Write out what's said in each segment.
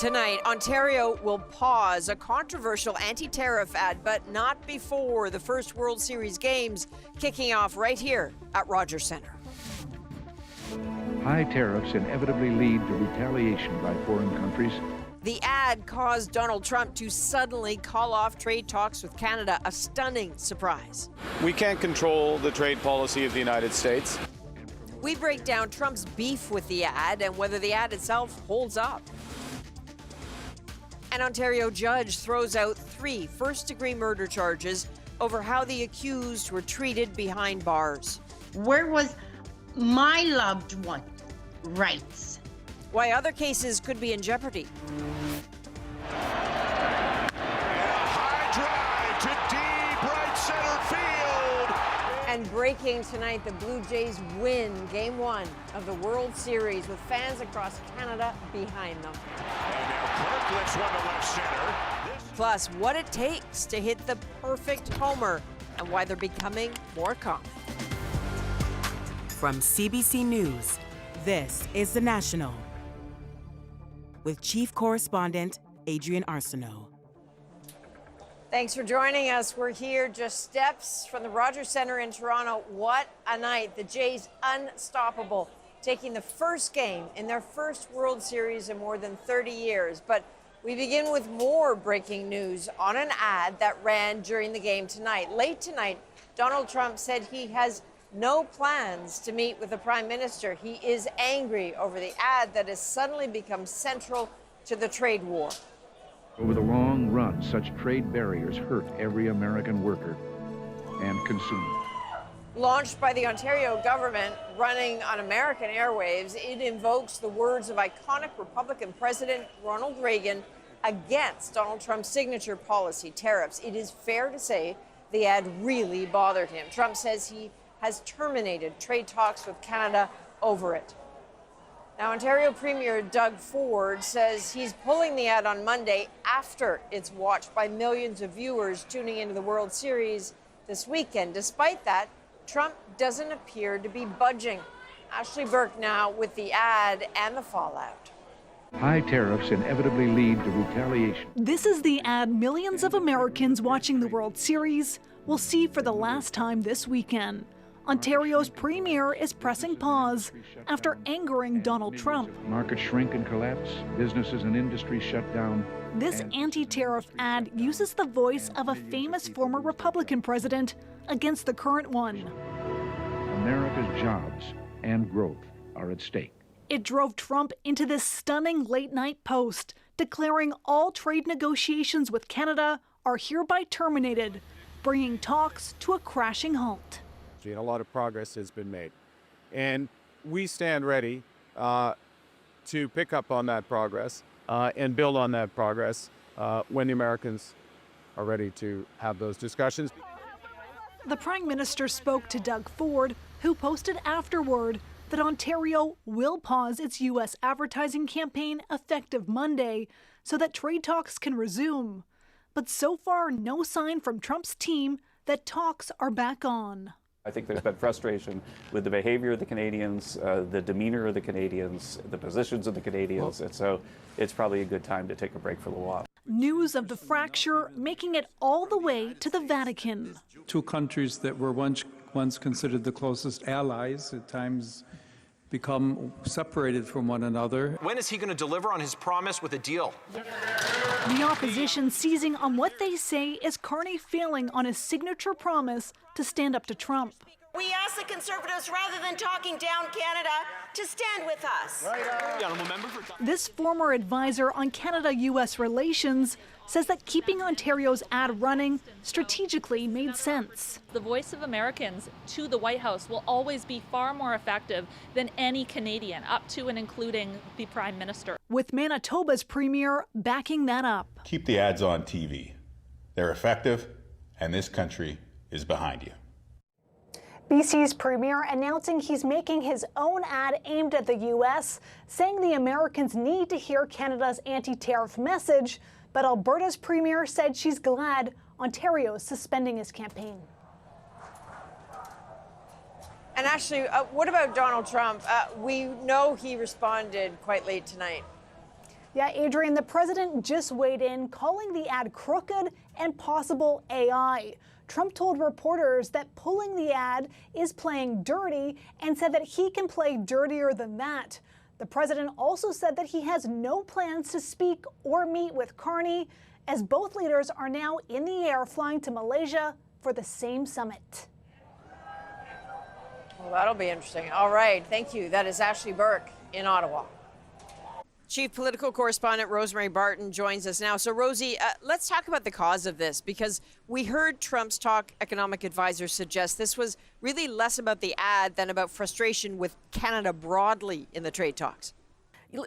Tonight, Ontario will pause a controversial anti-tariff ad, but not before the first World Series games kicking off right here at Rogers Centre. High tariffs inevitably lead to retaliation by foreign countries. The ad caused Donald Trump to suddenly call off trade talks with Canada, a stunning surprise. We can't control the trade policy of the United States. We break down Trump's beef with the ad and whether the ad itself holds up. An Ontario judge throws out 3 first-degree murder charges over how the accused were treated behind bars. Where was my loved one rights? Why other cases could be in jeopardy. High drive to deep right center field. And breaking tonight, the Blue Jays win Game 1 of the World Series with fans across Canada behind them. And now Kirk lifts one to left center. Plus, what it takes to hit the perfect homer and why they're becoming more common. From CBC News, this is The National with Chief Correspondent Adrian Arsenault. Thanks for joining us. We're here just steps from the Rogers Centre in Toronto. What a night. The Jays unstoppable, taking the first game in their first World Series in more than 30 years. But we begin with more breaking news on an ad that ran during the game tonight. Late tonight, Donald Trump said he has no plans to meet with the Prime Minister. He is angry over the ad that has suddenly become central to the trade war. Over the long run, such trade barriers hurt every American worker and consumer. Launched by the Ontario government, running on American airwaves, it invokes the words of iconic Republican President Ronald Reagan against Donald Trump's signature policy, tariffs. It is fair to say the ad really bothered him. Trump says he has terminated trade talks with Canada over it. Now, Ontario Premier Doug Ford says he's pulling the ad on Monday after it's watched by millions of viewers tuning into the World Series this weekend. Despite that, Trump doesn't appear to be budging. Ashley Burke now with the ad and the fallout. High tariffs inevitably lead to retaliation. This is the ad millions of Americans watching the World Series will see for the last time this weekend. Ontario's premier is pressing pause after angering Donald Trump. Markets shrink and collapse, businesses and industries shut down. This anti-tariff ad uses the voice of a famous former Republican president against the current one. America's jobs and growth are at stake. It drove Trump into this stunning late-night post, declaring all trade negotiations with Canada are hereby terminated, bringing talks to a crashing halt. And a lot of progress has been made. And we stand ready to pick up on that progress and build on that progress when the Americans are ready to have those discussions. The Prime Minister spoke to Doug Ford, who posted afterward that Ontario will pause its U.S. advertising campaign effective Monday so that trade talks can resume. But so far, no sign from Trump's team that talks are back on. I think there's been frustration with the behavior of the Canadians, the demeanor of the Canadians, the positions of the Canadians, and so it's probably a good time to take a break for a little while. News of the fracture making it all the way to the Vatican. Two countries that were once considered the closest allies at times become separated from one another. When is he going to deliver on his promise with a deal? The opposition seizing on what they say is Carney failing on his signature promise to stand up to Trump. We ask the Conservatives, rather than talking down Canada, to stand with us. This former advisor on Canada-U.S. relations says that keeping Ontario's ad running strategically made sense. The voice of Americans to the White House will always be far more effective than any Canadian, up to and including the Prime Minister. With Manitoba's premier backing that up. Keep the ads on TV. They're effective, and this country is behind you. BC's premier announcing he's making his own ad aimed at the U.S., saying the Americans need to hear Canada's anti-tariff message, but Alberta's premier said she's glad Ontario's suspending his campaign. And Ashley, what about Donald Trump? We know he responded quite late tonight. Yeah, Adrian, the president just weighed in, calling the ad crooked and possible AI. Trump told reporters that pulling the ad is playing dirty and said that he can play dirtier than that. The president also said that he has no plans to speak or meet with Carney, as both leaders are now in the air flying to Malaysia for the same summit. Well, that'll be interesting. All right, thank you. That is Ashley Burke in Ottawa. Chief political correspondent Rosemary Barton joins us now. So, Rosie, let's talk about the cause of this, because we heard Trump's top economic advisor suggest this was really less about the ad than about frustration with Canada broadly in the trade talks.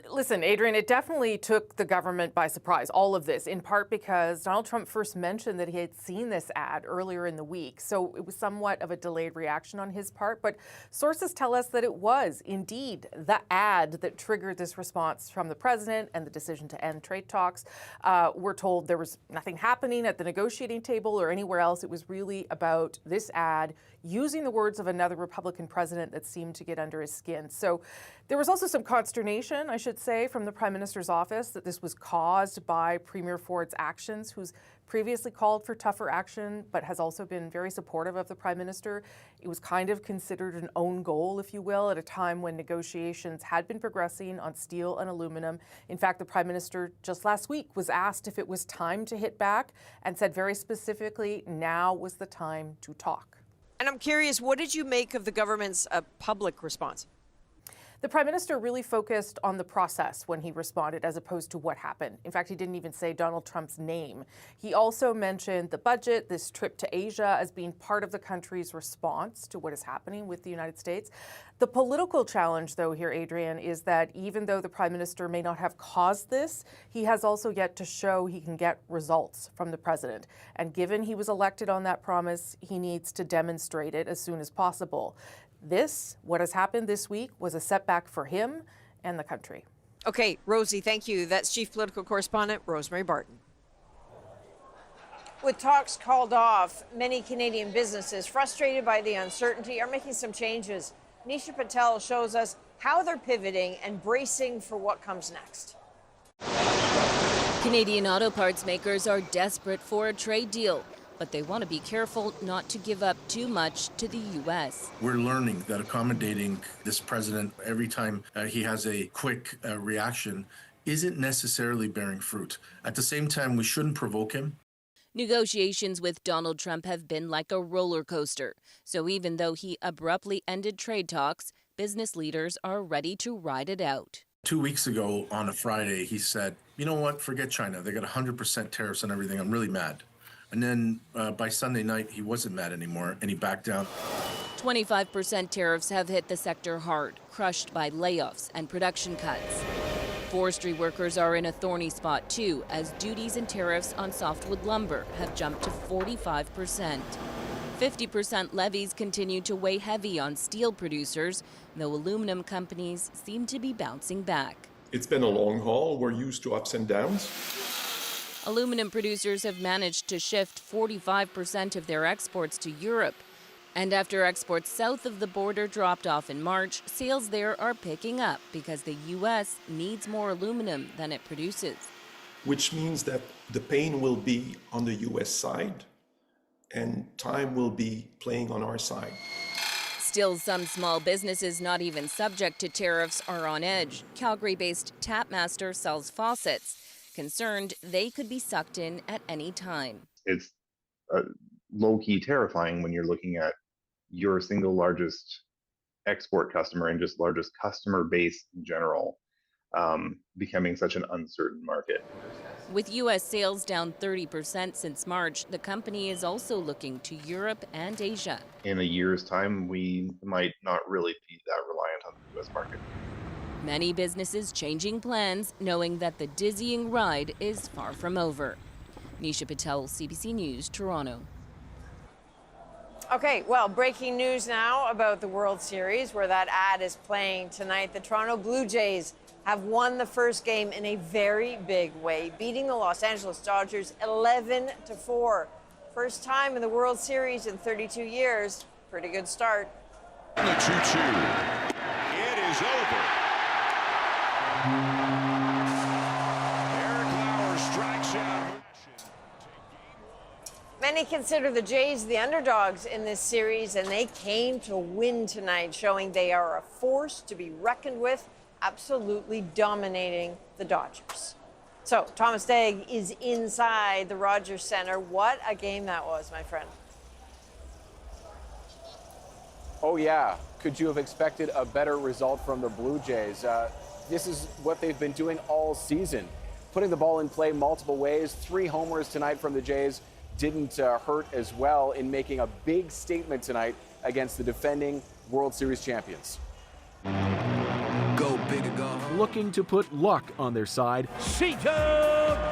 Listen, Adrian, it definitely took the government by surprise, all of this, in part because Donald Trump first mentioned that he had seen this ad earlier in the week. So it was somewhat of a delayed reaction on his part. But sources tell us that it was indeed the ad that triggered this response from the president and the decision to end trade talks. We're told there was nothing happening at the negotiating table or anywhere else. It was really about this ad using the words of another Republican president that seemed to get under his skin. So there was also some consternation, I should say, from the Prime Minister's office that this was caused by Premier Ford's actions, who's previously called for tougher action, but has also been very supportive of the Prime Minister. It was kind of considered an own goal, if you will, at a time when negotiations had been progressing on steel and aluminum. In fact, the Prime Minister just last week was asked if it was time to hit back and said very specifically, now was the time to talk. And I'm curious, what did you make of the government's public response? The Prime Minister really focused on the process when he responded as opposed to what happened. In fact, he didn't even say Donald Trump's name. He also mentioned the budget, this trip to Asia, as being part of the country's response to what is happening with the United States. The political challenge, though, here, Adrian, is that even though the Prime Minister may not have caused this, he has also yet to show he can get results from the president. And given he was elected on that promise, he needs to demonstrate it as soon as possible. What has happened this week, was a setback for him and the country. Okay, Rosie, thank you. That's Chief Political Correspondent Rosemary Barton. With talks called off, many Canadian businesses, frustrated by the uncertainty, are making some changes. Nisha Patel shows us how they're pivoting and bracing for what comes next. Canadian auto parts makers are desperate for a trade deal, but they want to be careful not to give up too much to the U.S. We're learning that accommodating this president every time he has a quick reaction isn't necessarily bearing fruit. At the same time, we shouldn't provoke him. Negotiations with Donald Trump have been like a roller coaster. So even though he abruptly ended trade talks, business leaders are ready to ride it out. 2 weeks ago on a Friday, he said, you know what, forget China. They got 100% tariffs on everything. I'm really mad. And then by Sunday night, he wasn't mad anymore, and he backed down. 25% tariffs have hit the sector hard, crushed by layoffs and production cuts. Forestry workers are in a thorny spot, too, as duties and tariffs on softwood lumber have jumped to 45%. 50% levies continue to weigh heavy on steel producers, though aluminum companies seem to be bouncing back. It's been a long haul. We're used to ups and downs. Aluminum producers have managed to shift 45% of their exports to Europe. And after exports south of the border dropped off in March, sales there are picking up because the U.S. needs more aluminum than it produces. Which means that the pain will be on the U.S. side and time will be playing on our side. Still, some small businesses not even subject to tariffs are on edge. Calgary-based Tapmaster sells faucets, concerned they could be sucked in at any time. It's low-key terrifying when you're looking at your single largest export customer and just largest customer base in general becoming such an uncertain market. With U.S. sales down 30% since March, the company is also looking to Europe and Asia. In a year's time, we might not really be that reliant on the U.S. market. Many businesses changing plans, knowing that the dizzying ride is far from over. Nisha Patel, CBC News, Toronto. Okay, well, breaking news now about the World Series, where that ad is playing tonight. The Toronto Blue Jays have won the first game in a very big way, beating the Los Angeles Dodgers 11-4. First time in the World Series in 32 years. Pretty good start. The 2-2. It is over. Many consider the Jays the underdogs in this series, and they came to win tonight, showing they are a force to be reckoned with, absolutely dominating the Dodgers. So Thomas Daigle is inside the Rogers Center. What a game that was, my friend. Oh, yeah. Could you have expected a better result from the Blue Jays? This is what they've been doing all season, putting the ball in play multiple ways. 3 homers tonight from the Jays didn't hurt as well in making a big statement tonight against the defending World Series champions. Go big or go home. Looking to put luck on their side, Cito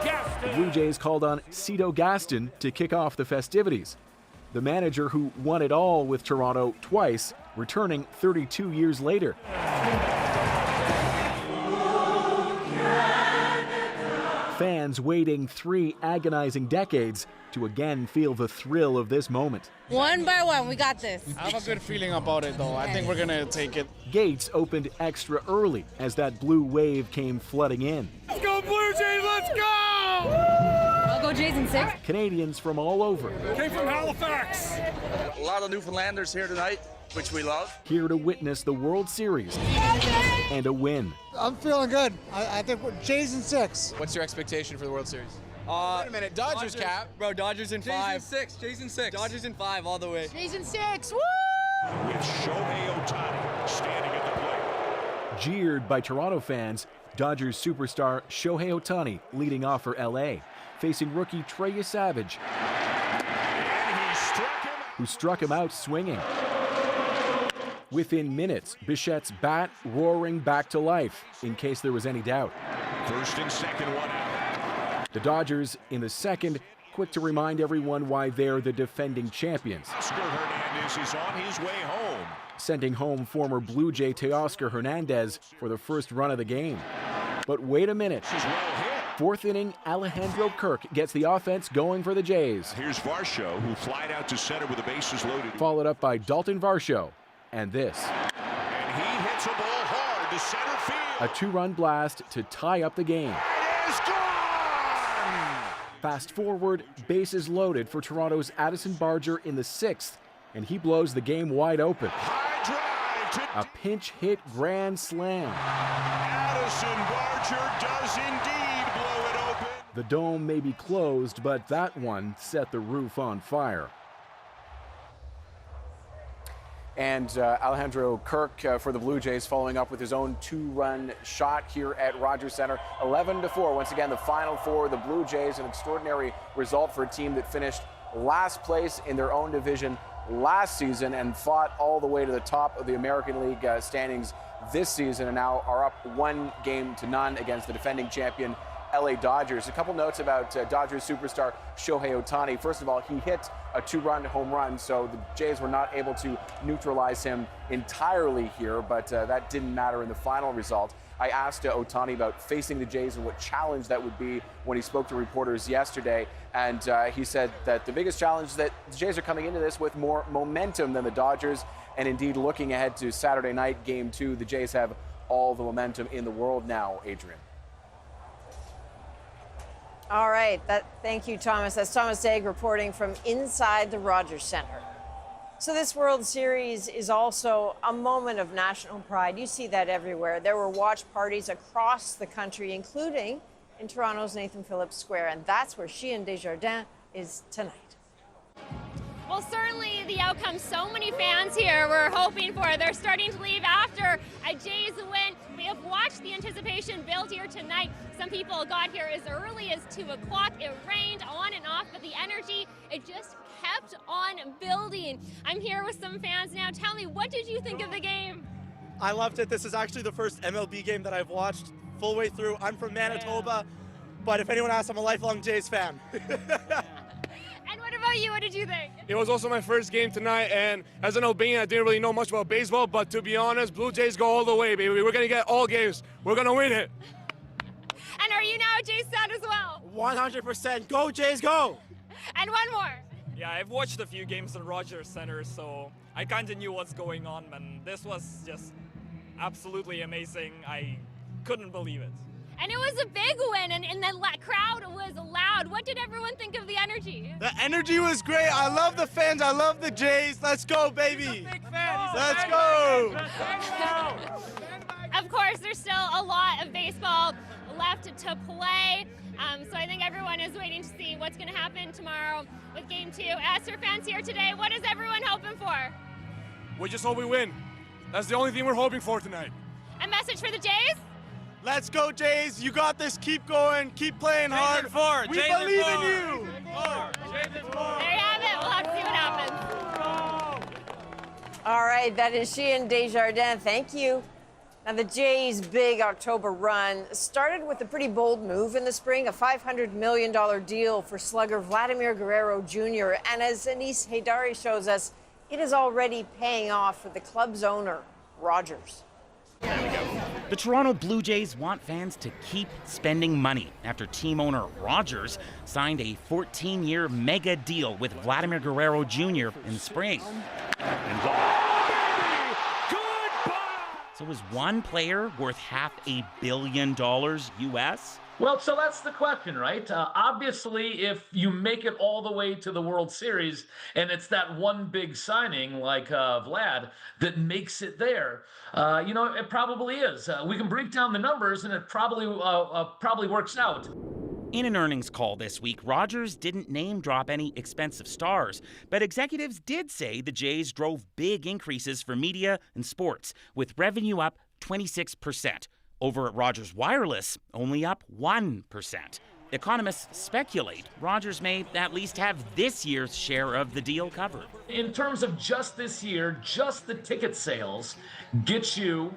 Gaston. the Blue Jays called on Cito Gaston to kick off the festivities. The manager who won it all with Toronto twice, returning 32 years later. Fans waiting 3 agonizing decades to again feel the thrill of this moment. One by one, we got this. I have a good feeling about it, though. I think we're going to take it. Gates opened extra early as that blue wave came flooding in. Let's go, Blue Jays, let's go! I'll go Jays in 6. Canadians from all over. Came from Halifax. A lot of Newfoundlanders here tonight, which we love. Here to witness the World Series and a win. I'm feeling good. I think we're Jays in 6. What's your expectation for the World Series? Wait a minute, Dodgers cap. Bro, Dodgers in 5. Jays in 6, Jays in 6. Dodgers in 5 all the way. Jays in 6, woo! With Shohei Ohtani standing at the plate. Jeered by Toronto fans, Dodgers superstar Shohei Ohtani leading off for LA, facing rookie Trey Savage, who struck him out swinging. Within minutes, Bichette's bat roaring back to life, in case there was any doubt. First and second, 1 out. The Dodgers, in the second, quick to remind everyone why they're the defending champions. Oscar Hernandez is on his way home. Sending home former Blue Jay Teoscar Hernandez for the first run of the game. But wait a minute. Fourth inning, Alejandro Kirk gets the offense going for the Jays. Here's Varsho, who flied out to center with the bases loaded. Followed up by Dalton Varsho. And this. And he hits a ball hard to center field. A 2-run blast to tie up the game. It is gone! Fast forward, bases loaded for Toronto's Addison Barger in the 6th, and he blows the game wide open. High drive to a pinch hit grand slam. Addison Barger does indeed blow it open. The dome may be closed, but that one set the roof on fire. And Alejandro Kirk for the Blue Jays following up with his own 2-run shot here at Rogers Center. 11-4. Once again, the final for the Blue Jays. An extraordinary result for a team that finished last place in their own division last season and fought all the way to the top of the American League standings this season and now are up 1-0 against the defending champion LA Dodgers. A couple notes about Dodgers superstar Shohei Ohtani. First of all, he hit a 2-run home run, so the Jays were not able to neutralize him entirely here, but that didn't matter in the final result. I asked Ohtani about facing the Jays and what challenge that would be when he spoke to reporters yesterday, and he said that the biggest challenge is that the Jays are coming into this with more momentum than the Dodgers, and indeed looking ahead to Saturday night, Game 2, the Jays have all the momentum in the world now, Adrian. All right. Thank you, Thomas. That's Thomas Daigle reporting from inside the Rogers Center. So this World Series is also a moment of national pride. You see that everywhere. There were watch parties across the country, including in Toronto's Nathan Phillips Square, and that's where Sheehan Desjardins is tonight. Well, certainly the outcome so many fans here were hoping for. They're starting to leave after a Jays win. We have watched the anticipation build here tonight. Some people got here as early as 2 o'clock. It rained on and off, but the energy, it just kept on building. I'm here with some fans now. Tell me, what did you think of the game? I loved it. This is actually the first MLB game that I've watched full way through. I'm from Manitoba, but if anyone asks, I'm a lifelong Jays fan. And what about you? What did you think? It was also my first game tonight, and as an Albanian, I didn't really know much about baseball, but to be honest, Blue Jays go all the way, baby. We're going to get all games. We're going to win it. And are you now a Jays fan as well? 100%. Go, Jays, go! And one more. Yeah, I've watched a few games in Rogers Center, so I kind of knew what's going on, and this was just absolutely amazing. I couldn't believe it. And it was a big win, and the crowd was loud. What did everyone think of the energy? The energy was great. I love the fans. I love the Jays. Let's go, baby. Let's go. Of course, there's still a lot of baseball left to play. So I think everyone is waiting to see what's going to happen tomorrow with Game 2. As for fans here today, what is everyone hoping for? We just hope we win. That's the only thing we're hoping for tonight. A message for the Jays? Let's go, Jays. You got this. Keep going. Keep playing hard. We believe in you. There you have it. We'll have to see what happens. All right, that is Sheehan Desjardins. Thank you. Now, the Jays' big October run started with a pretty bold move in the spring, a $500 million deal for slugger Vladimir Guerrero Jr. And as Anis Haydari shows us, it is already paying off for the club's owner, Rogers. The Toronto Blue Jays want fans to keep spending money after team owner Rogers signed a 14-year mega deal with Vladimir Guerrero Jr. in the spring. So is one player worth $500 million US? Well, so that's the question, right? Obviously, if you make it all the way to the World Series and it's that one big signing like Vlad that makes it there, it probably is. We can break down the numbers and it probably works out. In an earnings call this week, Rogers didn't name drop any expensive stars, but executives did say the Jays drove big increases for media and sports, with revenue up 26%. Over at Rogers Wireless, only up 1%. Economists speculate Rogers may at least have this year's share of the deal covered. In terms of just this year, just the ticket sales get you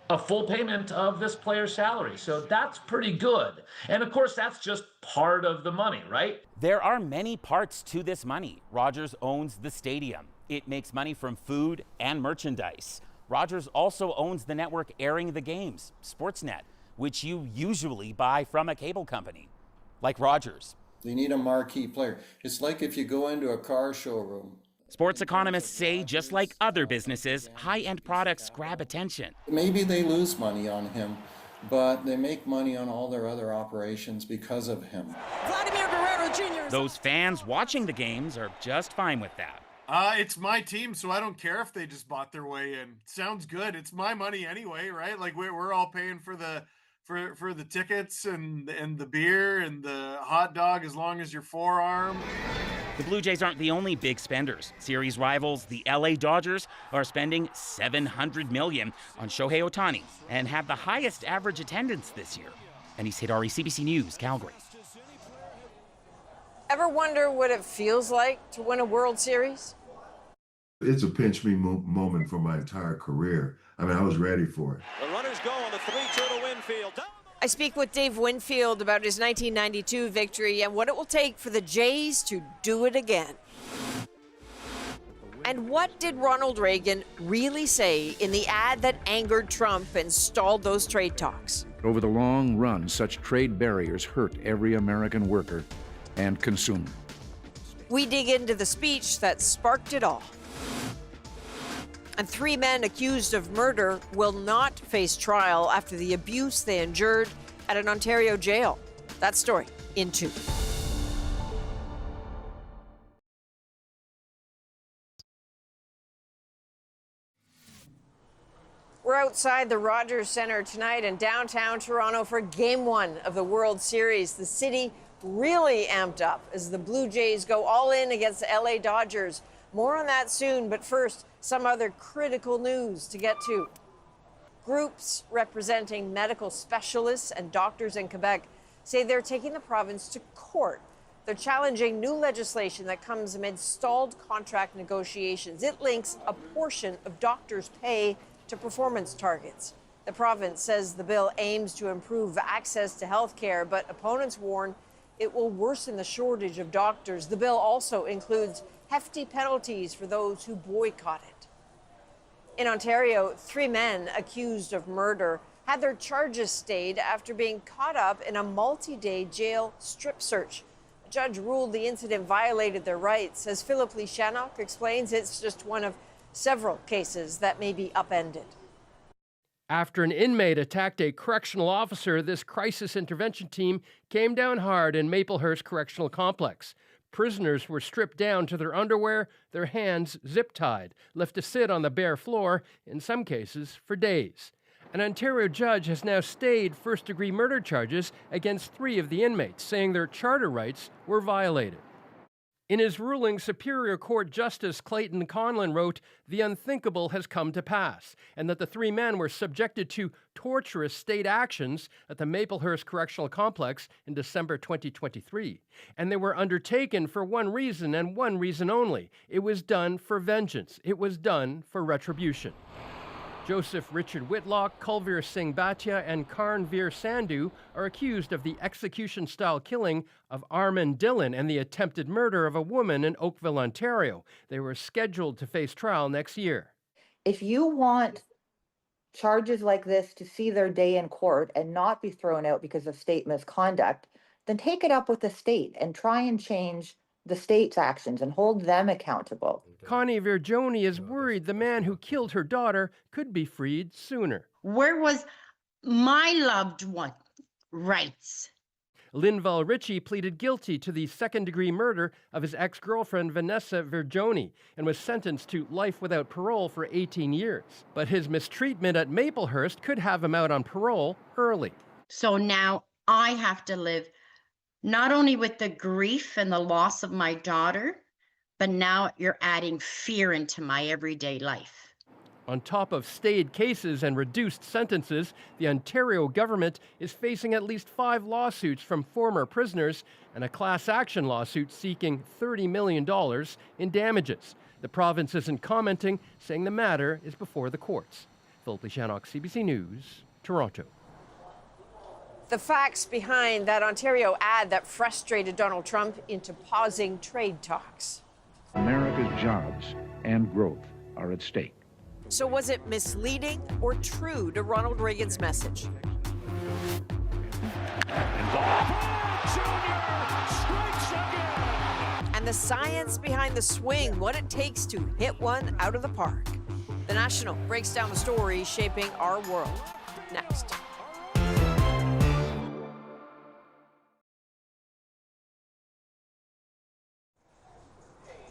a full payment of this player's salary. So that's pretty good. And of course, that's just part of the money, right? There are many parts to this money. Rogers owns the stadium. It makes money from food and merchandise. Rogers also owns the network airing the games, Sportsnet, which you usually buy from a cable company, like Rogers. You need a marquee player. It's like if you go into a car showroom. Sports economists say, just like other businesses, high-end products grab attention. Maybe they lose money on him, but they make money on all their other operations because of him. Vladimir Guerrero Jr. Those fans watching the games are just fine with that. It's my team, so I don't care if they just bought their way in. Sounds good. It's my money anyway, right? Like we're all paying for the tickets and the beer and the hot dog as long as your forearm. The Blue Jays aren't the only big spenders. Series rivals, the LA Dodgers, are spending $700 million on Shohei Ohtani and have the highest average attendance this year. Anis Haydari, CBC News, Calgary. Ever wonder what it feels like to win a World Series? It's a pinch me moment for my entire career. I mean, I was ready for it. The runners go on the 3-2 to Winfield. I speak with Dave Winfield about his 1992 victory and what it will take for the Jays to do it again. And what did Ronald Reagan really say in the ad that angered Trump and stalled those trade talks? Over the long run, such trade barriers hurt every American worker and consumer. We dig into the speech that sparked it all. And 3 men accused of murder will not face trial after the abuse they endured at an Ontario jail. That story in 2. We're outside the Rogers Centre tonight in downtown Toronto for Game 1 of the World Series. The city really amped up as the Blue Jays go all in against the LA Dodgers. More on that soon, but first, some other critical news to get to. Groups representing medical specialists and doctors in Quebec say they're taking the province to court. They're challenging new legislation that comes amid stalled contract negotiations. It links a portion of doctors' pay to performance targets. The province says the bill aims to improve access to health care, but opponents warn it will worsen the shortage of doctors. The bill also includes hefty penalties for those who boycott it. In Ontario, 3 men accused of murder had their charges stayed after being caught up in a multi-day jail strip search. A judge ruled the incident violated their rights. As Philip Lishanok explains, it's just one of several cases that may be upended. After an inmate attacked a correctional officer, this crisis intervention team came down hard in Maplehurst Correctional Complex. Prisoners were stripped down to their underwear, their hands zip-tied, left to sit on the bare floor, in some cases for days. An Ontario judge has now stayed first-degree murder charges against 3 of the inmates, saying their charter rights were violated. In his ruling, Superior Court Justice Clayton Conlon wrote, "The unthinkable has come to pass," and that the 3 men were subjected to torturous state actions at the Maplehurst Correctional Complex in December 2023. And they were undertaken for one reason and one reason only. It was done for vengeance. It was done for retribution. Joseph Richard Whitlock, Kulveer Singh Bhatia, and Karnveer Sandhu are accused of the execution-style killing of Armin Dillon and the attempted murder of a woman in Oakville, Ontario. They were scheduled to face trial next year. If you want charges like this to see their day in court and not be thrown out because of state misconduct, then take it up with the state and try and change the state's actions and hold them accountable. Connie Virgioni is worried the man who killed her daughter could be freed sooner. Where was my loved one rights? Linval Ritchie pleaded guilty to the second-degree murder of his ex-girlfriend Vanessa Virgioni and was sentenced to life without parole for 18 years. But his mistreatment at Maplehurst could have him out on parole early. So now I have to live not only with the grief and the loss of my daughter, but now you're adding fear into my everyday life. On top of stayed cases and reduced sentences, the Ontario government is facing at least 5 lawsuits from former prisoners and a class action lawsuit seeking $30 million in damages. The province isn't commenting, saying the matter is before the courts. Philip Lishanok, CBC News, Toronto. The facts behind that Ontario ad that frustrated Donald Trump into pausing trade talks. America's jobs and growth are at stake. So was it misleading or true to Ronald Reagan's message? And the science behind the swing, what it takes to hit one out of the park. The National breaks down the story shaping our world. Next.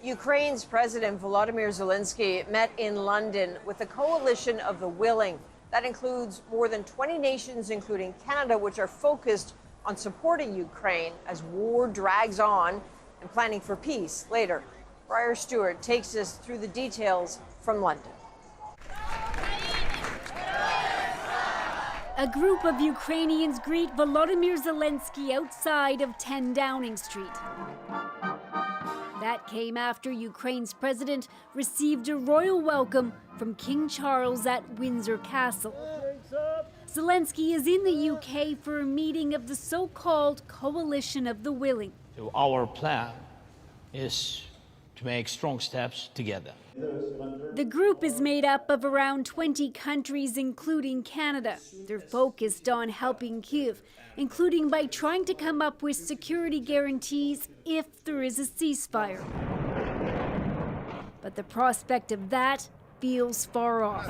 Ukraine's President Volodymyr Zelenskyy met in London with a coalition of the willing. That includes more than 20 nations, including Canada, which are focused on supporting Ukraine as war drags on and planning for peace later. Briar Stewart takes us through the details from London. A group of Ukrainians greet Volodymyr Zelenskyy outside of 10 Downing Street. That came after Ukraine's president received a royal welcome from King Charles at Windsor Castle. Zelenskyy is in the UK for a meeting of the so-called Coalition of the Willing. So our plan is to make strong steps together. The group is made up of around 20 countries, including Canada. They're focused on helping Kyiv, including by trying to come up with security guarantees if there is a ceasefire. But the prospect of that feels far off.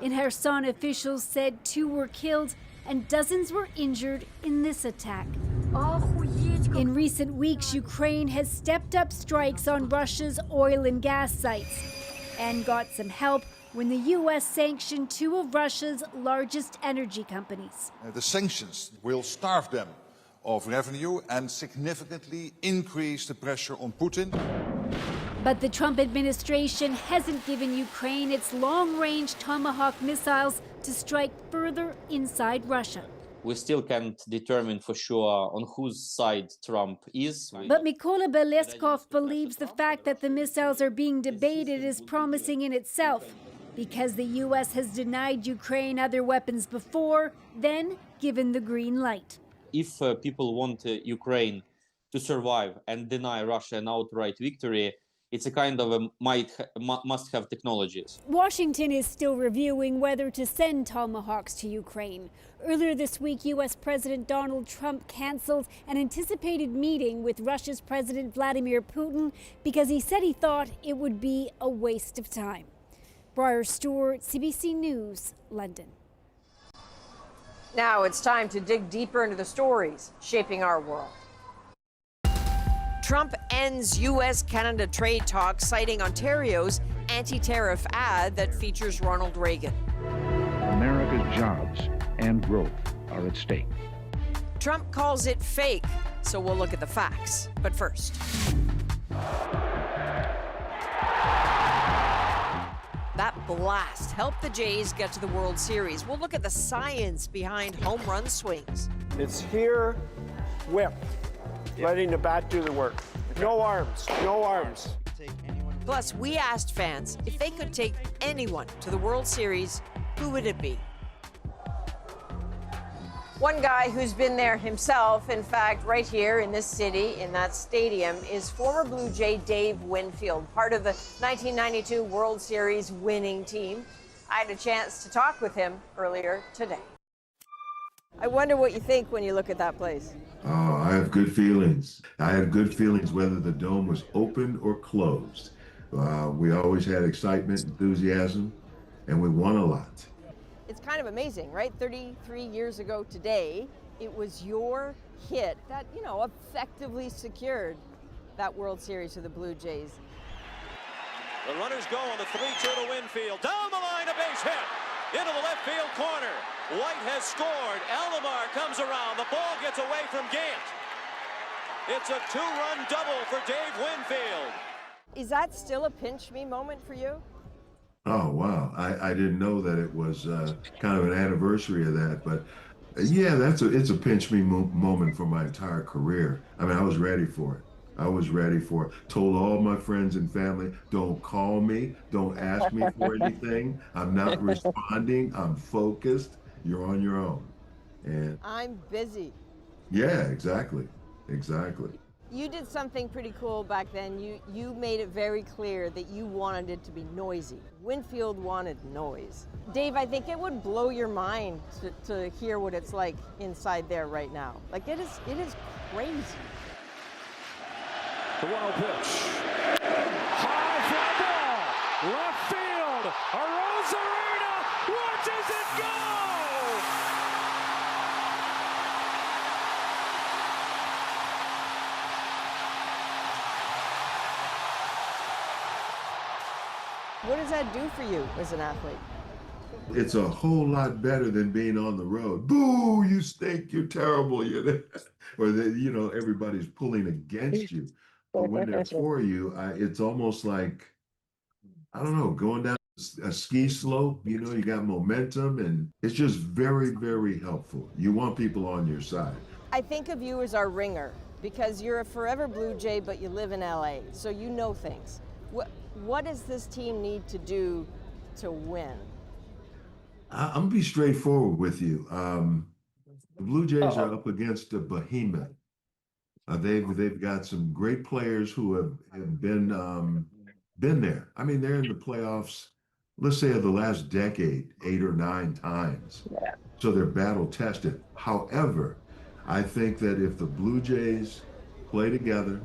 In Kherson, officials said 2 were killed and dozens were injured in this attack. In recent weeks, Ukraine has stepped up strikes on Russia's oil and gas sites and got some help when the U.S. sanctioned 2 of Russia's largest energy companies. The sanctions will starve them of revenue and significantly increase the pressure on Putin. But the Trump administration hasn't given Ukraine its long-range Tomahawk missiles to strike further inside Russia. We still can't determine for sure on whose side Trump is. But Mykola Beleskov believes the fact that the missiles are being debated is promising in itself, because the U.S. has denied Ukraine other weapons before, then given the green light. If people want Ukraine to survive and deny Russia an outright victory, it's a kind of a must-have technologies. Washington is still reviewing whether to send Tomahawks to Ukraine. Earlier this week, U.S. President Donald Trump canceled an anticipated meeting with Russia's President Vladimir Putin because he said he thought it would be a waste of time. Briar Stewart, CBC News, London. Now it's time to dig deeper into the stories shaping our world. Trump ends U.S.-Canada trade talks, citing Ontario's anti-tariff ad that features Ronald Reagan. America's jobs and growth are at stake. Trump calls it fake, so we'll look at the facts. But first, that blast helped the Jays get to the World Series. We'll look at the science behind home run swings. It's here, whip, letting the bat do the work. No arms, no arms. Plus, we asked fans if they could take anyone to the World Series, who would it be? One guy who's been there himself, in fact, right here in this city, in that stadium, is former Blue Jay Dave Winfield, part of the 1992 World Series winning team. I had a chance to talk with him earlier today. I wonder what you think when you look at that place. Oh, I have good feelings. I have good feelings whether the dome was open or closed. We always had excitement, enthusiasm, and we won a lot. It's kind of amazing, right? 33 years ago today, it was your hit that, effectively secured that World Series for the Blue Jays. The runners go on the 3-2 to Winfield. Down the line, a base hit. Into the left field corner. White has scored. Alomar comes around. The ball gets away from Gant. It's a 2-run double for Dave Winfield. Is that still a pinch me moment for you? Oh, wow. I didn't know that it was kind of an anniversary of that. But yeah, it's a pinch me moment for my entire career. I mean, I was ready for it. I was ready for it. Told all my friends and family, don't call me. Don't ask me for anything. I'm not responding. I'm focused. You're on your own. And I'm busy. yeah, exactly. Exactly. You did something pretty cool back then. You made it very clear that you wanted it to be noisy. Winfield wanted noise. Dave, I think it would blow your mind to hear what it's like inside there right now. Like it is crazy. The 1-0 pitch. High fly ball. Left field. Arozarena watches it go. What does that do for you as an athlete? It's a whole lot better than being on the road. Boo, you stink, you're terrible. Or everybody's pulling against you. But when they're for you, it's almost like, I don't know, going down a ski slope, you got momentum, and it's just very, very helpful. You want people on your side. I think of you as our ringer because you're a forever Blue Jay, but you live in LA, so you know things. What does this team need to do to win? I'm gonna be straightforward with you. The Blue Jays are up against a behemoth. They've got some great players who have been there. I mean, they're in the playoffs, let's say, of the last decade, 8 or 9 times. Yeah. So they're battle tested. However, I think that if the Blue Jays play together,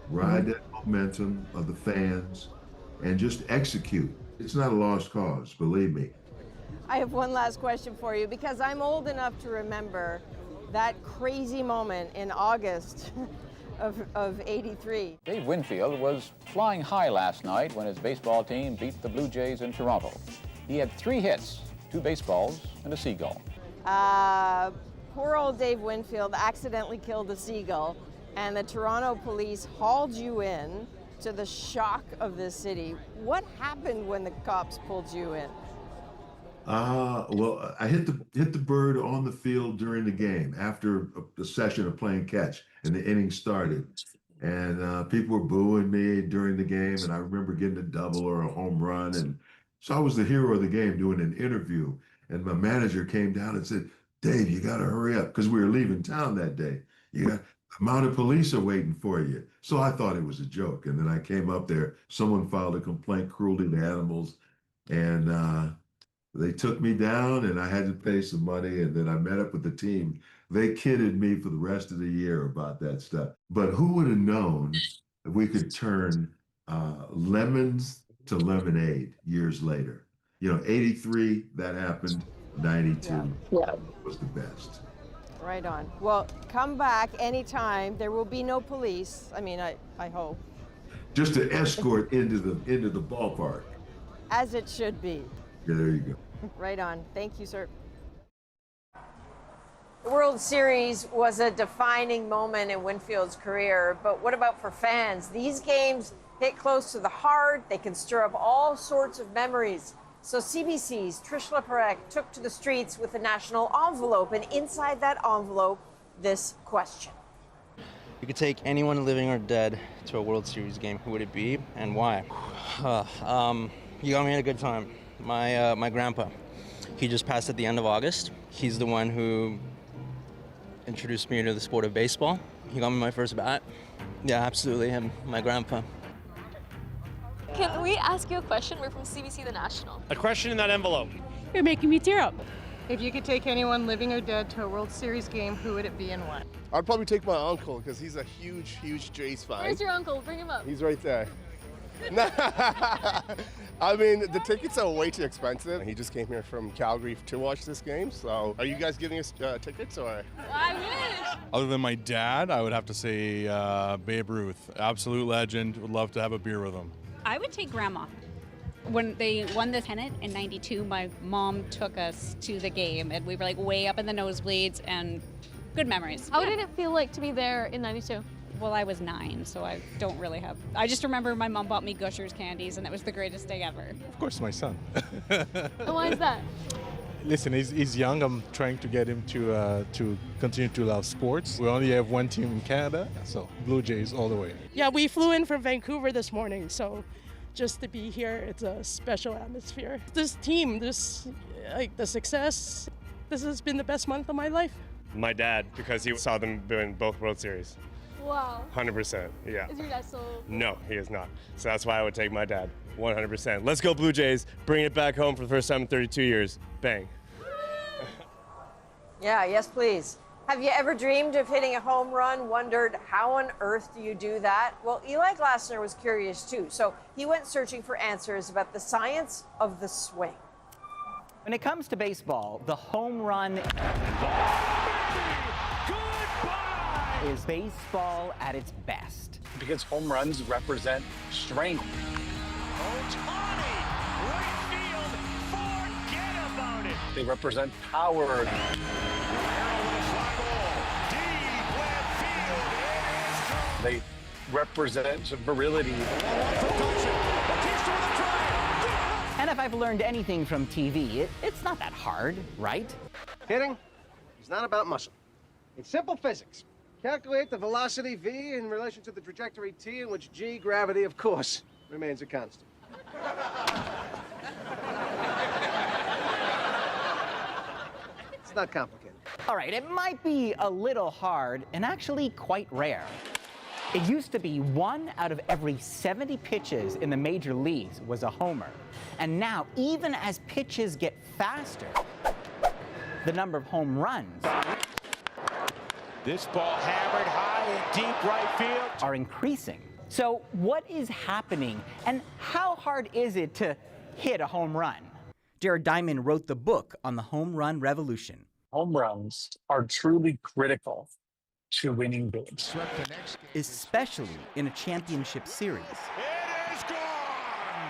ride that momentum of the fans, and just execute, it's not a lost cause, believe me. I have one last question for you because I'm old enough to remember that crazy moment in August of '83. Dave Winfield was flying high last night when his baseball team beat the Blue Jays in Toronto. He had 3 hits, 2 baseballs, and a seagull. Poor old Dave Winfield accidentally killed a seagull, and the Toronto police hauled you in to the shock of the city. What happened when the cops pulled you in? Well, I hit the bird on the field during the game after a session of playing catch, and the inning started. And people were booing me during the game, and I remember getting a double or a home run. And so I was the hero of the game doing an interview. And my manager came down and said, "Dave, you got to hurry up," because we were leaving town that day. Mounted police are waiting for you. So I thought it was a joke. And then I came up there. Someone filed a complaint, cruelty to animals. And they took me down, and I had to pay some money. And then I met up with the team. They kidded me for the rest of the year about that stuff. But who would have known that we could turn lemons to lemonade years later. 83, that happened. 92 was the best. Right on. Well, come back anytime. There will be no police. I mean, I hope. Just to escort into the ballpark. As it should be. Yeah, there you go. Right on. Thank you, sir. The World Series was a defining moment in Winfield's career, but what about for fans? These games hit close to the heart. They can stir up all sorts of memories. So CBC's Trish Leparec took to the streets with a national envelope, and inside that envelope, this question. You could take anyone living or dead to a World Series game. Who would it be and why? You got me at a good time. My grandpa. He just passed at the end of August. He's the one who introduced me to the sport of baseball. He got me my first bat. Yeah, absolutely him, my grandpa. Can we ask you a question? We're from CBC The National. A question in that envelope. You're making me tear up. If you could take anyone living or dead to a World Series game, who would it be and why? I'd probably take my uncle because he's a huge Jays fan. Where's your uncle? Bring him up. He's right there. I mean, the tickets are way too expensive. He just came here from Calgary to watch this game. So are you guys giving us tickets or? I wish. Other than my dad, I would have to say Babe Ruth. Absolute legend. Would love to have a beer with him. I would take Grandma. When they won the pennant in '92, my mom took us to the game, and we were like way up in the nosebleeds, and good memories. How did it feel like to be there in '92? Well, I was 9, so I don't really have. I just remember my mom bought me Gushers candies, and it was the greatest day ever. Of course, my son. And why is that? Listen, he's young. I'm trying to get him to continue to love sports. We only have one team in Canada, so Blue Jays all the way. Yeah, we flew in from Vancouver this morning, so just to be here, it's a special atmosphere. This team, the success, this has been the best month of my life. My dad, because he saw them win both World Series. Wow. 100%, yeah. Is your dad still? No, he is not. So that's why I would take my dad, 100%. Let's go Blue Jays, bring it back home for the first time in 32 years. Bang. Yeah, yes, please. Have you ever dreamed of hitting a home run, wondered how on earth do you do that? Well, Eli Glasner was curious too, so he went searching for answers about the science of the swing. When it comes to baseball, the home run is baseball at its best. Because home runs represent strength. They represent power. They represent virility. And if I've learned anything from TV, it's not that hard, right? Hitting is not about muscle. It's simple physics. Calculate the velocity v in relation to the trajectory t, in which g, gravity, of course, remains a constant. It's not complicated. All right, it might be a little hard and actually quite rare. It used to be 1 out of every 70 pitches in the major leagues was a homer. And now, even as pitches get faster, the number of home runs this ball hammered high in deep right field are increasing. So what is happening, and how hard is it to hit a home run? Jared Diamond wrote the book on the home run revolution. Home runs are truly critical to winning games, Especially in a championship series.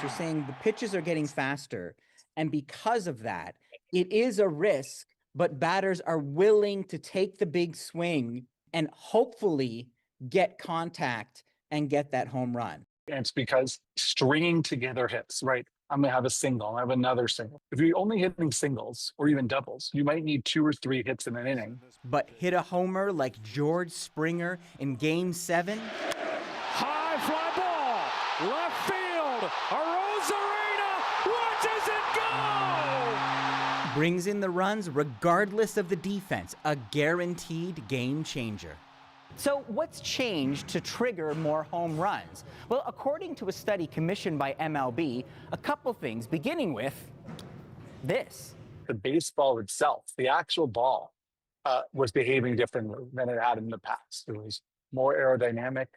You're saying the pitches are getting faster, and because of that, it is a risk, but batters are willing to take the big swing and hopefully get contact and get that home run. And it's because stringing together hits, right? I'm going to have a single, I have another single. If you're only hitting singles or even doubles, you might need 2 or 3 hits in an inning. But hit a homer like George Springer in Game 7? High fly ball, left field, Arozarena watches it go! Brings in the runs regardless of the defense, a guaranteed game changer. So what's changed to trigger more home runs? Well, according to a study commissioned by MLB, a couple things, beginning with this. The baseball itself, the actual ball, was behaving differently than it had in the past. It was more aerodynamic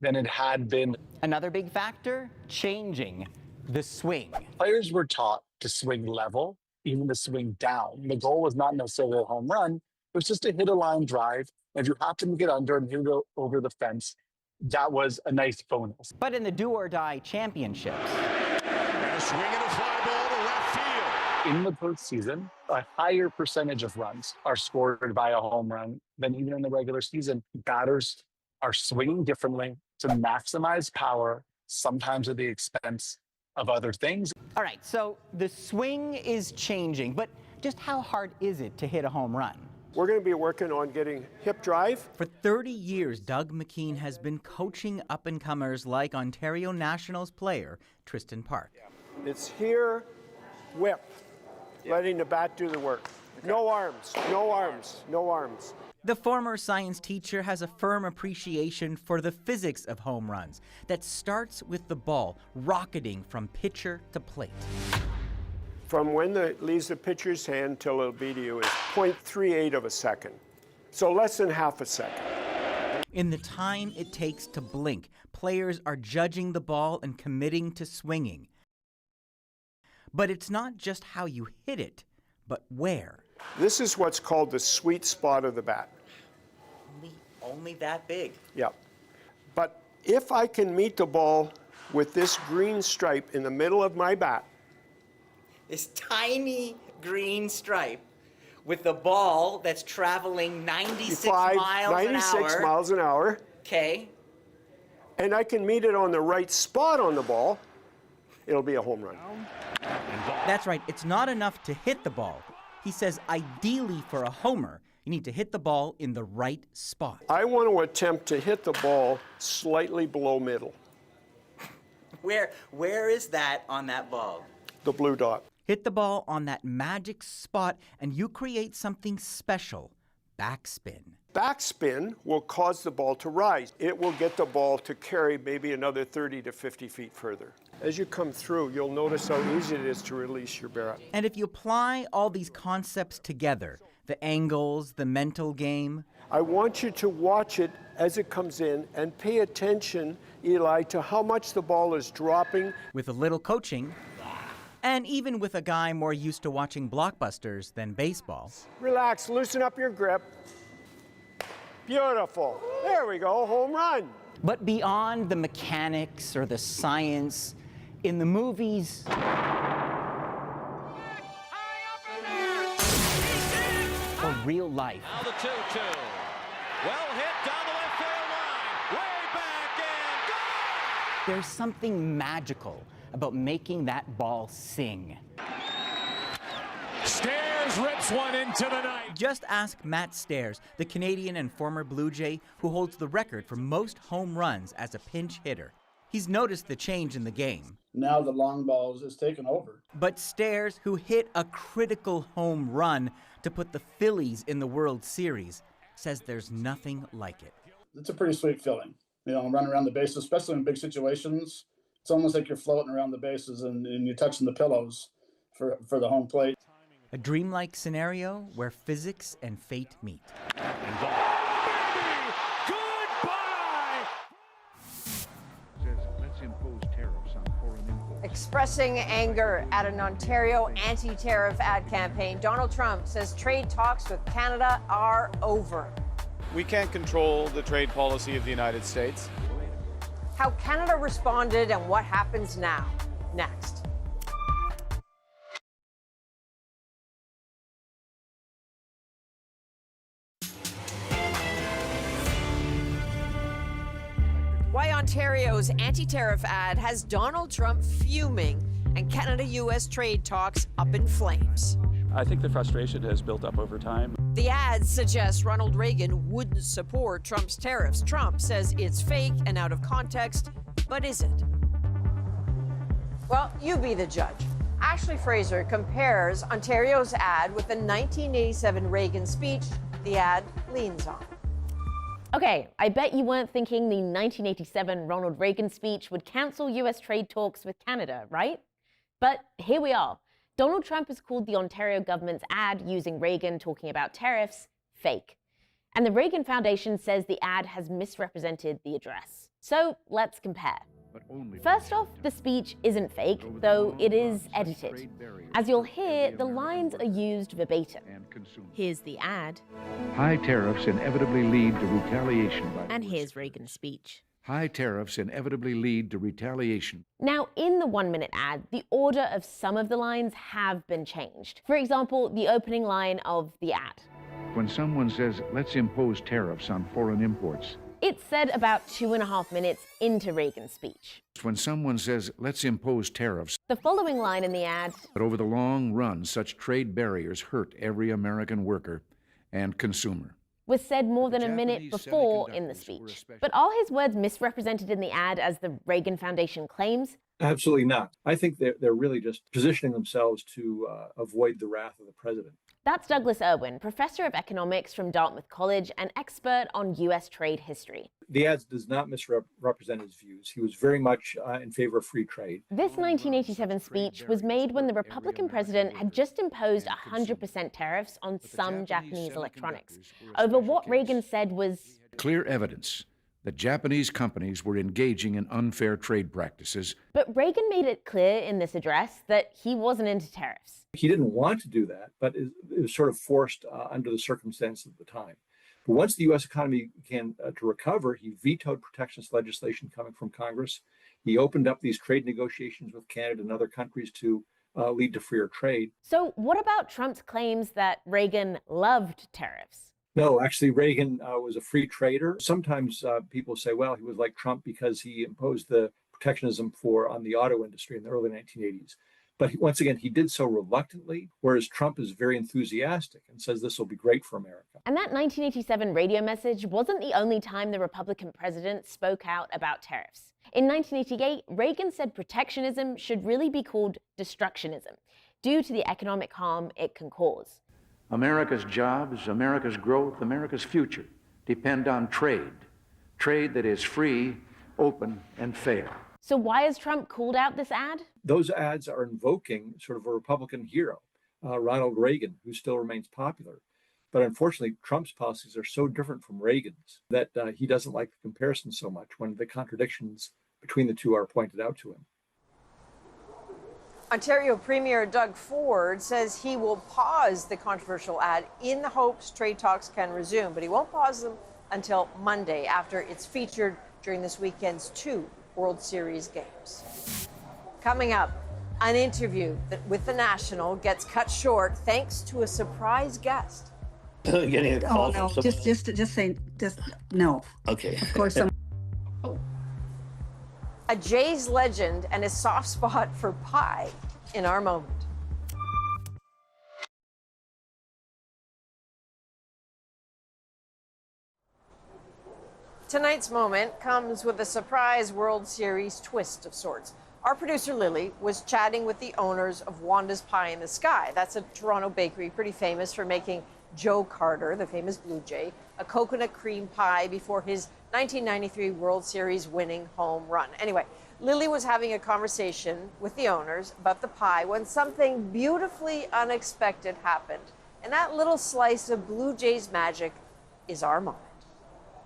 than it had been. Another big factor, changing the swing. Players were taught to swing level, even to swing down. The goal was not necessarily a home run, it was just to hit a line drive. And if you happen to get under and hit it over the fence, that was a nice bonus. But in the do-or-die championships, And a swing and a fly ball to left field. In the postseason, a higher percentage of runs are scored by a home run than even in the regular season. Batters are swinging differently to maximize power, sometimes at the expense of other things. all right, so the swing is changing, but just how hard is it to hit a home run? We're going to be working on getting hip drive. For 30 years, Doug McKean has been coaching up-and-comers like Ontario Nationals player Tristan Park. It's here, whip, letting the bat do the work. No arms, no arms, no arms. The former science teacher has a firm appreciation for the physics of home runs that starts with the ball rocketing from pitcher to plate. From when it leaves the pitcher's hand till it'll be to you is 0.38 of a second. So less than half a second. In the time it takes to blink, players are judging the ball and committing to swinging. But it's not just how you hit it, but where. This is what's called the sweet spot of the bat. Only that big. Yeah. But if I can meet the ball with this green stripe in the middle of my bat, This tiny green stripe with the ball that's traveling 96 miles an hour. Okay. And I can meet it on the right spot on the ball, it'll be a home run. That's right, it's not enough to hit the ball. He says ideally for a homer, you need to hit the ball in the right spot. I want to attempt to hit the ball slightly below middle. Where is that on that ball? The blue dot. Hit the ball on that magic spot and you create something special, backspin. Backspin will cause the ball to rise. It will get the ball to carry maybe another 30 to 50 feet further. As you come through, you'll notice how easy it is to release your bat. And if you apply all these concepts together, the angles, the mental game, I want you to watch it as it comes in and pay attention, Eli, to how much the ball is dropping. With a little coaching, and even with a guy more used to watching blockbusters than baseball. Relax, loosen up your grip. Beautiful. There we go, home run. But beyond the mechanics or the science, in the movies, or real life. Now the 2-2. Well hit down the left field line. Way back and gone! There's something magical about making that ball sing. Stairs rips one into the night. Just ask Matt Stairs, the Canadian and former Blue Jay who holds the record for most home runs as a pinch hitter. He's noticed the change in the game. Now the long balls is taken over. But Stairs, who hit a critical home run to put the Phillies in the World Series, says there's nothing like it. It's a pretty sweet feeling. You know, run around the bases, especially in big situations. It's almost like you're floating around the bases and you're touching the pillows for the home plate. A dreamlike scenario where physics and fate meet. Expressing anger at an Ontario anti-tariff ad campaign, Donald Trump says trade talks with Canada are over. We can't control the trade policy of the United States. How Canada responded and what happens now. Next. Why Ontario's anti-tariff ad has Donald Trump fuming and Canada-US trade talks up in flames. I think the frustration has built up over time. The ad suggests Ronald Reagan wouldn't support Trump's tariffs. Trump says it's fake and out of context, but is it? Well, you be the judge. Ashley Fraser compares Ontario's ad with the 1987 Reagan speech the ad leans on. Okay, I bet you weren't thinking the 1987 Ronald Reagan speech would cancel US trade talks with Canada, right? But here we are. Donald Trump has called the Ontario government's ad using Reagan talking about tariffs fake. And the Reagan Foundation says the ad has misrepresented the address. So let's compare. First off, the speech isn't fake, though it is edited. As you'll hear, the lines are used verbatim. Here's the ad. High tariffs inevitably lead to retaliation. And here's Reagan's speech. High tariffs inevitably lead to retaliation. Now, in the 1-minute ad, the order of some of the lines have been changed. For example, the opening line of the ad. When someone says, let's impose tariffs on foreign imports. It's said about 2.5 minutes into Reagan's speech. When someone says, let's impose tariffs. The following line in the ad. But over the long run, such trade barriers hurt every American worker and consumer. Was said more than a minute before in the speech. But are his words misrepresented in the ad as the Reagan Foundation claims? Absolutely not. I think they're really just positioning themselves to avoid the wrath of the president. That's Douglas Irwin, professor of economics from Dartmouth College and expert on U.S. trade history. The ads does not misrepresent his views. He was very much in favor of free trade. This 1987 speech was made when the Republican president had just imposed 100% tariffs on some Japanese electronics over what Reagan said was clear evidence that Japanese companies were engaging in unfair trade practices. But Reagan made it clear in this address that he wasn't into tariffs. He didn't want to do that, but it was sort of forced under the circumstances of the time. But once the U.S. economy began to recover, he vetoed protectionist legislation coming from Congress. He opened up these trade negotiations with Canada and other countries to lead to freer trade. So what about Trump's claims that Reagan loved tariffs? No, actually, Reagan was a free trader. Sometimes people say, well, he was like Trump because he imposed the protectionism on the auto industry in the early 1980s. But once again, he did so reluctantly, whereas Trump is very enthusiastic and says this will be great for America. And that 1987 radio message wasn't the only time the Republican president spoke out about tariffs. In 1988, Reagan said protectionism should really be called destructionism, due to the economic harm it can cause. America's jobs, America's growth, America's future depend on trade. Trade that is free, open, and fair. So why has Trump called out this ad? Those ads are invoking sort of a Republican hero, Ronald Reagan, who still remains popular. But unfortunately, Trump's policies are so different from Reagan's that he doesn't like the comparison so much when the contradictions between the two are pointed out to him. Ontario Premier Doug Ford says he will pause the controversial ad in the hopes trade talks can resume, but he won't pause them until Monday after it's featured during this weekend's 2 World Series games. Coming up, an interview with the National gets cut short thanks to a surprise guest. Getting a call no, from just no. Okay. Of course, A Jays legend and his soft spot for pie in our moment. Tonight's moment comes with a surprise World Series twist of sorts. Our producer Lily was chatting with the owners of Wanda's Pie in the Sky. That's a Toronto bakery pretty famous for making Joe Carter, the famous Blue Jay, a coconut cream pie before his 1993 World Series winning home run. Anyway, Lily was having a conversation with the owners about the pie when something beautifully unexpected happened. And that little slice of Blue Jays magic is our moment.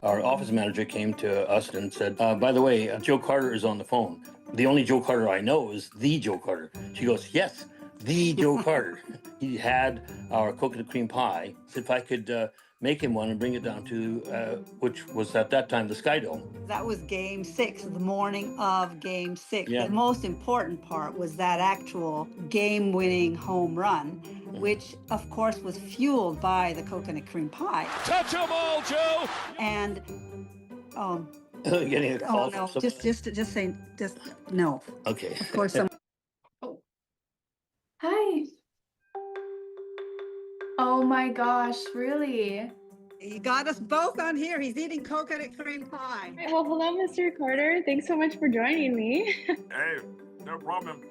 Our office manager came to us and said, by the way, Joe Carter is on the phone. The only Joe Carter I know is the Joe Carter. She goes, yes, the Joe Carter. He had our coconut cream pie. Said if I could make him one and bring it down to, which was at that time the Sky Dome. that was Game 6, the morning of Game 6. Yeah. The most important part was that actual game-winning home run, which of course was fueled by the coconut cream pie. Touch 'em all, Joe. And Getting a call no, from just say no. Okay. Of course. Hi. Oh my gosh, really? He got us both on here. He's eating coconut cream pie. Well, hello, Mr. Carter. Thanks so much for joining me. Hey, no problem.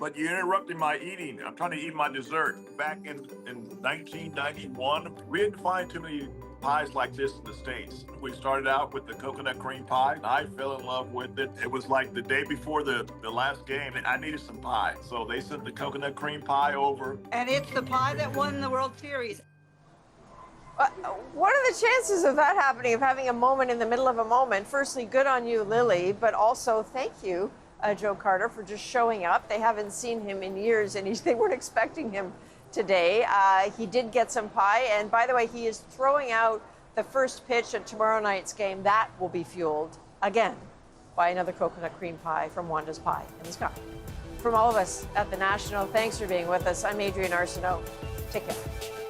But you interrupted my eating. I'm trying to eat my dessert. Back in 1991, we didn't find too many pies like this in the States. We started out with the coconut cream pie. I fell in love with it. It was like the day before the last game, and I needed some pie. So they sent the coconut cream pie over. And it's the pie that won the World Series. What are the chances of that happening, of having a moment in the middle of a moment? Firstly, good on you, Lily, but also thank you, Joe Carter, for just showing up. They haven't seen him in years, and they weren't expecting him today. He did get some pie, and by the way, he is throwing out the first pitch at tomorrow night's game. That will be fueled, again, by another coconut cream pie from Wanda's Pie in the Sky. From all of us at The National, thanks for being with us. I'm Adrienne Arsenault. Take care.